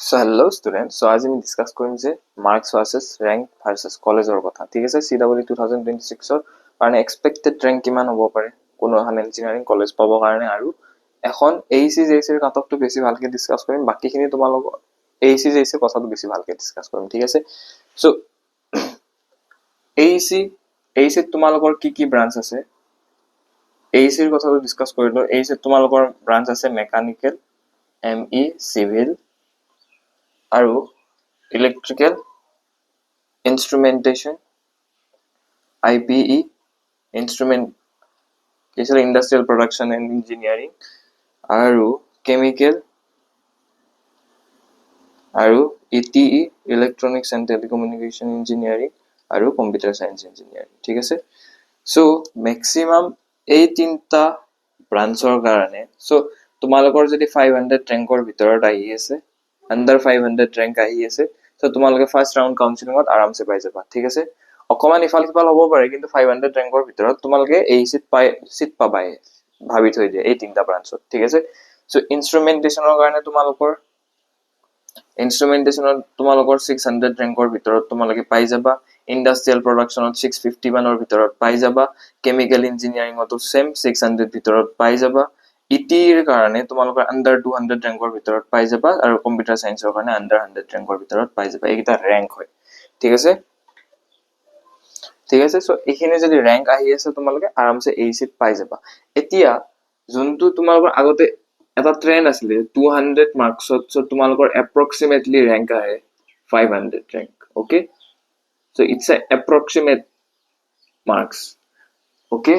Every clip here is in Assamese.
So hello students, so আজি আমি ডিসকাস কৰিম যে মাৰ্কস ভাৰ্সেস ৰ্যাঙ্ক ভাৰ্সেস কলেজৰ কথা ঠিক আছে CW 2026 ৰ কাৰণে এক্সপেক্টেড ৰ্যাঙ্ক কিমান হ'ব পাৰে কোন এখন ইঞ্জিনিয়াৰিং কলেজ পাব কাৰণে আৰু এখন ACJC ৰ কাটঅফটো বেছি ভালকে ডিসকাস কৰিম বাকিখিনি তোমালোকৰ ACJC ৰ কথাটো বেছি ভালকে ডিসকাস কৰিম ঠিক আছে সো ACC তোমালোকৰ কি ব্ৰাঞ্চ আছে ACC ৰ কথাটো ডিসকাস কৰিলো ACC তোমালোকৰ ব্ৰাঞ্চ আছে মেকানিক্যাল ME সিভিল আৰু electrical instrumentation IPE instrument industrial production and engineering আৰু chemical আৰু ETE electronics and telecommunication engineering আৰু computer science engineering ঠিক আছে সো maximum এই তিনটা ব্ৰাঞ্চৰ কাৰণে সো তোমালোকৰ যদি 500 ৰেংকৰ ভিতৰত আহি আছে under 500 rank আহি আছে তো তোমালোকে ফাৰ্স্ট ৰাউন্ড কাউন্সেলিংত আৰামসে পাই যাবা ঠিক আছে অকমান ইফাল সিফাল হ'ব পাৰে কিন্তু 500 ৰেংকৰ ভিতৰত তোমালোকে এই সিট পাবাই ভাবি থৈ দিয়া এই তিনটা ব্ৰাঞ্চত ঠিক আছে সো ইনস্ট্ৰুমেন্টেশনৰ কাৰণে তোমালোকৰ 600 ৰেংকৰ ভিতৰত তোমালোকে পাই যাবা ইন্ডাস্ট্ৰিয়েল প্ৰডাকচনত 651 ৰ ভিতৰত পাই যাবা কেমিক্যাল ইঞ্জিনিয়াৰিংতো সেম 600 ভিতৰত পাই যাবা ইটিৰ কাৰণে তোমালোকৰ আন্ডাৰ 200 ৰেংকৰ ভিতৰত পাই যাবা আৰু কম্পিউটাৰ সায়েন্সৰ কাৰণে আন্ডাৰ 100 ৰেংকৰ ভিতৰত পাই যাবা এইটা ৰেংক হয় ঠিক আছে সো এইখিনি যদি ৰেংক আহি আছে তোমালোকে আৰামসে এই সিট পাই যাবা এতিয়া যোনটো তোমালোকৰ আগতে এটা ট্ৰেন্ড আছিল 200 মাৰ্কছত সো তোমালোকৰ এপ্ৰক্সিমেটলি ৰেংক আহে 500 rank okay so it's a approximate marks okay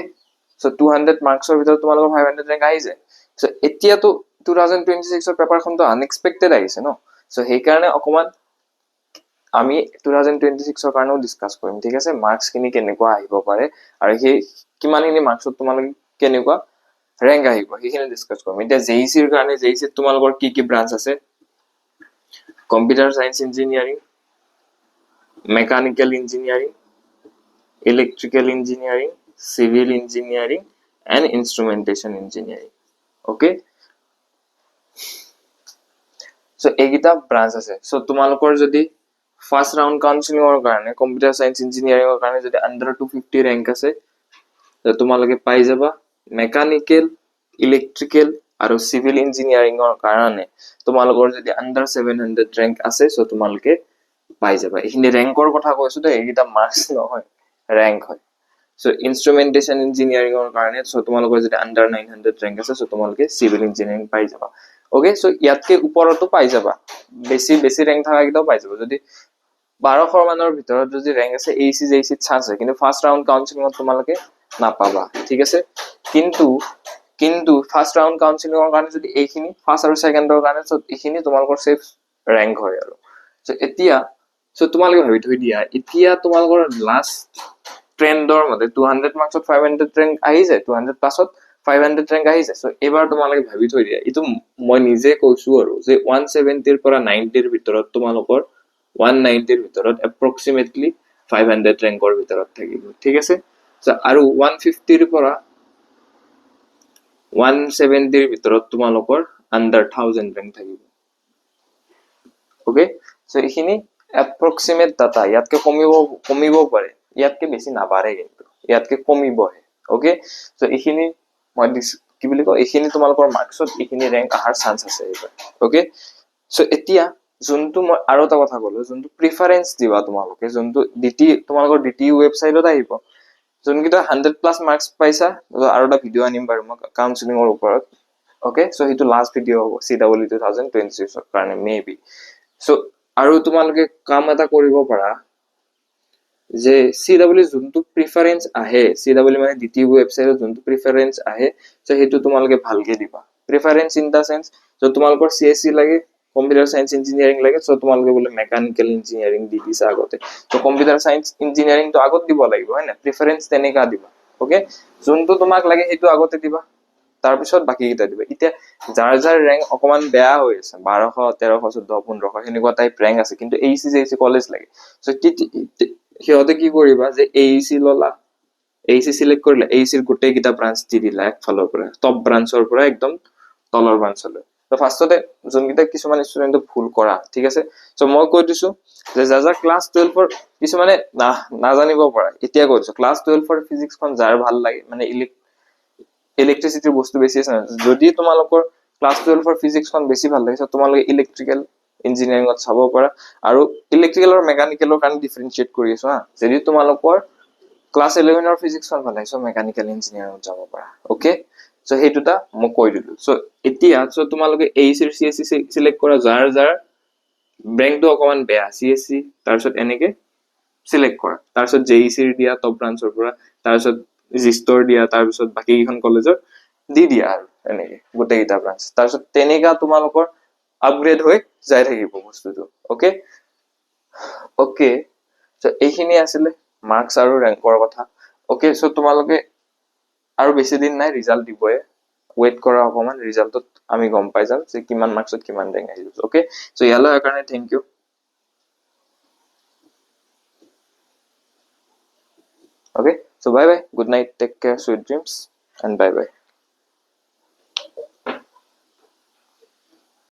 so 200 মাৰ্কসৰ ভিতৰত তোমালোকৰ 500 ৰেংক আহি যায় সো এতিয়াতো 2026 ৰ পেপাৰখনটো আনএক্সপেক্টেড আহিছে ন সো সেই কাৰণে অকমান আমি 2026 ৰ কাৰণেও ডিসকাস কৰিম ঠিক আছে মাৰ্কস কিনি কেনেকুৱা আহিব পাৰে আৰু সেই কিমানখিনি মাৰ্কসত তোমালোকে কেনেকুৱা ৰেংক আহিব সেইখিনি ডিসকাস কৰিম এতিয়া JEC ৰ কাৰণে JEC তোমালোকৰ কি ব্ৰাঞ্চ আছে computer science engineering mechanical engineering electrical engineering civil engineering and instrumentation engineering okay so egita branch ase so tumalokor jodi first round counseling or karone computer science engineering or karone jodi under 250 rank ase to tumaloke pai jaba mechanical electrical aru civil engineering or karone tumalokor jodi under 700 rank ase so tumaloke pai jaba ehini rank or kotha koisu to egita marks no hoy rank hoy so instrumentation engineering or karone so tumalokor jodi under 900 rank ase so tumalke civil engineering pai jaba okay so yatke uporoto pai jaba besi rank thaka gitao pai jaba jodi 1200 manor bhitorot jodi rank ase ACJC chance hai kintu first round counseling ot tumalke na paba thik ase kintu first round counseling or karone jodi ekhini first aru second or karone so ekhini tumalkor safe rank hoy aru so etia so tumalke bhabi thoi dia etia tumalkor last ট্ৰেন্ডৰ মতে 200 মাৰ্কছত 500 ৰেংক আহি যায় 200 প্লাসত 500 ৰেংক আহি যায় সো এবাৰ তোমালোকে ভাবি থৈ দিয়া ইটো মই নিজে কৈছো আৰু যে 170 ৰ পৰা 90 ৰ ভিতৰত তোমালোকৰ 190 ৰ ভিতৰত এপ্ৰক্সিমেটলি 500 ৰেংকৰ ভিতৰত থাকিব ঠিক আছে সো আৰু 150 ৰ পৰা 170 ৰ ভিতৰত তোমালোকৰ আন্ডাৰ 1000 ৰেংক থাকিব ওকে সো এইখিনি এপ্ৰক্সিমেট ডাটা ইয়াতকে কমিব পাৰে ইয়াতকে বেছি না বাঢ়ে কিন্তু ইয়াতকে কমিব ওকে সো এইখিনি মই কি বুলি কয় এইখিনি তোমালোকৰ মাৰ্কছত এইখিনি ৰেংক আহাৰ চান্স আছে এবাৰ ওকে সো এতিয়া যোনটো মই আৰু এটা কথা কলো যোনটো প্ৰিফাৰেন্স দিবা তোমালোকে যোনটো ডিটি তোমালোকৰ ডিটি ওয়েবসাইটত আহিব যোনকিটা 100 প্লাস মাৰ্কস পাইছা আৰু এটা ভিডিও আনিম বাৰু মই কাউন্সেলিংৰ ওপৰত ওকে সো হিটো লাষ্ট ভিডিও হ'ব CW 2026 ৰ কাৰণে মেবি সো আৰু তোমালোকে কাম এটা কৰিব পাৰা যে CW যোনটো প্ৰিফাৰেন্স আহে CW মানে ডিটি ওয়েবসাইটত যোনটো প্ৰিফাৰেন্স আহে সো হেতু তোমালোকে ভালকে দিবা প্ৰিফাৰেন্স ইন দা সেন্স যে তোমালোকৰ CSC লাগে কম্পিউটাৰ সায়েন্স ইঞ্জিনিয়াৰিং লাগে সো তোমালোকে বলে মেকানিক্যাল ইঞ্জিনিয়াৰিং দি দিছা আগতে তো কম্পিউটাৰ সায়েন্স ইঞ্জিনিয়াৰিং তো আগত দিব লাগিব হয় না প্ৰিফাৰেন্স তেনেকা দিবা ওকে যোনটো তোমাক লাগে হেতু আগতে দিবা তাৰ পিছত বাকি কিটা দিবা এতিয়া যাৰ ৰেংক অকমান বেয়া হৈ আছে 1200 1300 1400 1500 হেনেকুৱা টাইপ ৰেংক আছে কিন্তু ACJC কলেজ লাগে সো সিহঁতে কি কৰিবা যে AEC ললা AEC সিলেক্ট কৰিলে AEC ৰ গোটেই কিটা ব্ৰাঞ্চ দি দিলা এক ফালৰ পৰা টপ ব্ৰাঞ্চৰ পৰা একদম তলৰ ব্ৰাঞ্চলৈ তো ফাৰ্ষ্টতে যোনকেইটা কিছুমান ষ্টুডেণ্টে ভুল কৰা ঠিক আছে চ' মই কৈ দিছো যে যাৰ ক্লাছ 12ৰ কিছুমানে নাজানিব পৰা এতিয়া কৈ দিছো ক্লাছ 12ৰ ফিজিক্সখন যাৰ ভাল লাগে মানে ইলেক্ট্ৰিচিটিৰ বস্তু বেছি আছে যদি তোমালোকৰ ক্লাছ 12ৰ ফিজিক্সখন বেছি ভাল লাগে তোমালোকে ইলেক্ট্ৰিকেল ইঞ্জিনিয়াৰিঙত চাব পাৰা আৰু ইলেক্ট্ৰিকেল আৰু মেকানিকেলৰ কাৰণে ডিফাৰেঞ্চিয়েট কৰি আছো হা যদি তোমালোকৰ ক্লাছ 11ৰ ফিজিক্সখন ভাল লাগে মেকানিকেল ইঞ্জিনিয়াৰিঙত যাব পাৰা ওকে চ' সেই দুটা মই কৈ দিলো চ' এতিয়া চ' তোমালোকে AEC CSC চিলেক্ট কৰা যাৰ বেংকটো অকমান বেয়া CSC তাৰপিছত এনেকে চিলেক্ট কৰা তাৰপিছত JEC দিয়া টপ ব্ৰাঞ্চৰ পৰা তাৰপিছত জিষ্টৰ দিয়া তাৰপিছত বাকী কেইখন কলেজৰ দি দিয়া আৰু এনেকে গোটেইকেইটা ব্ৰাঞ্চ তাৰপিছত তেনেকা তোমালোকৰ আপগ্ৰেড হৈ যাই থাকিব বস্তুটো ওকে ওকে চ' এইখিনি আছিলে মাৰ্কছ আৰু ৰেংকৰ কথা ওকে চ' তোমালোকে আৰু বেছি দিন নাই ৰিজাল্ট দিবয়ে ৱেইট কৰা অকমান ৰিজাল্টত আমি গম পাই যাম যে কিমান মাৰ্কছত কিমান ৰেংক আহিব ওকে চ' ইয়ালৈ কাৰণে thank you okay so bye bye good night take care sweet dreams and bye bye